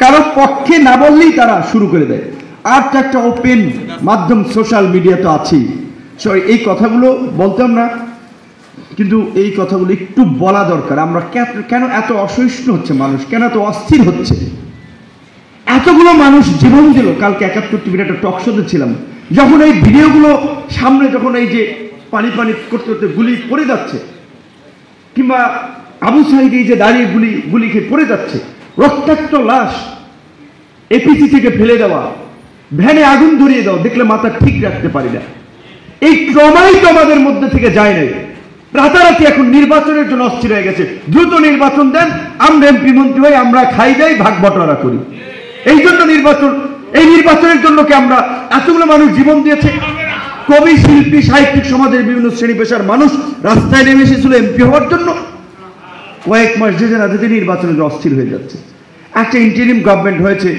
কারো পক্ষে না বললেই তারা শুরু করে দেয়। আর একটা ওপেন মাধ্যম সোশ্যাল মিডিয়া তো আছেই। এই কথাগুলো বলতাম না, কিন্তু এই কথাগুলো একটু বলা দরকার। আমরা কেন এত অসহিষ্ণু হচ্ছে মানুষ, কেন এত অস্থির হচ্ছে? এতগুলো মানুষ জীবন দিল। কালকে ৭১ টিভির একটা টক শোতে ছিলাম, যখন এই ভিডিওগুলো সামনে, যখন এই যে পানি পানি করতে করতে গুলি পড়ে যাচ্ছে, কিংবা আবু সাঈদ এই যে দাঁড়িয়ে গুলি খেয়ে পড়ে যাচ্ছে, রক্তাক্ত লাশ এপিসি থেকে ফেলে দেওয়া, ভ্যানে আগুন ধরিয়ে দেওয়া, দেখলে মাথা ঠিক রাখতে পারি না। এই ট্রমাই তো আমাদের মধ্যে থেকে যায় নাই। রাতারাতি এখন নির্বাচনের জন্য অস্থির হয়ে গেছে। দ্রুত নির্বাচন দেন, আমরা এমপি মন্ত্রী হই, আমরা খাই যাই, ভাগ বটরা করি। এই জন্য নির্বাচন, এই নির্বাচনের জন্য কি আমরা এতগুলো মানুষ জীবন দিয়েছে। কবি, শিল্পী, সাহিত্যিক সমাজের বিভিন্ন শ্রেণী পেশার মানুষ রাস্তায় নেমে এসেছিল এমপি হওয়ার জন্য। কয়েক মাস যেতে না যেতে নির্বাচনের অস্থির হয়ে যাচ্ছে। একটা ইন্টারিম গভর্নমেন্ট হয়েছে,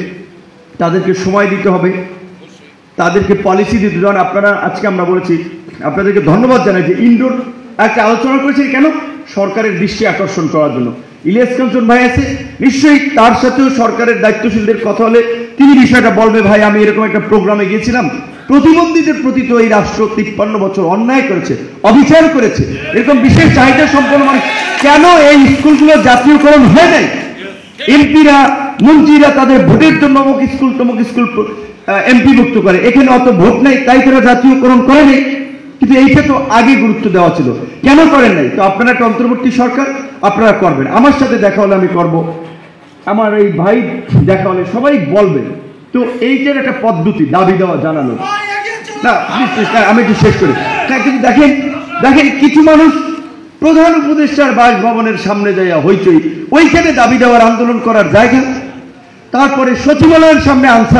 তাদেরকে সময় দিতে হবে, তাদেরকে পলিসি দিতে হবে। আপনারা আজকে আমরা বলেছি, আপনাদেরকে ধন্যবাদ জানাই যে ইনডোর একটা আলোচনা করেছেন, কেন? সরকারের দৃষ্টি আকর্ষণ করার জন্য। ইলিয়াস কাঞ্চন ভাই আছে, নিশ্চয়ই তার সাথেও সরকারের দায়িত্বশীলদের কথা হলে তিনি বিষয়টা বলবে, ভাই আমি এরকম একটা প্রোগ্রামে গিয়েছিলাম, প্রতিবন্ধীদের প্রতি তো এই রাষ্ট্র ৫৩ বছর অন্যায় করেছে, অবিচার করেছে, এরকম বিশেষ চাহিদা সম্পন্ন মানুষ, কেন এই স্কুলগুলো জাতীয়করণ হয় নাই? এমপিরা, মন্ত্রীরা তাদের ভোটের জন্য অমুক স্কুল তমুক স্কুল এমপিভুক্ত করে, এখানে অত ভোট নেই তাই তারা জাতীয়করণ করে নেই। কিন্তু এইটা তো আগে গুরুত্ব দেওয়া ছিল, কেন করেন নাই? তো আপনারা একটা অন্তর্বর্তী সরকার, আপনারা করবেন। আমার সাথে দেখা হলে আমি করব, আমার এই ভাই দেখা হলে সবাই বলবেন। তো এইটার একটা পদ্ধতি দাবি দেওয়া জানানো না, আমি একটু শেষ করি। কিন্তু দেখেন কিছু মানুষ প্রধান উপদেষ্টার বাসভবনের সামনে যাইয়া হইচই, ওইখানে দাবি দেওয়ার আন্দোলন করার জায়গা, তারপরে সচিবালয়ের সামনে আনসার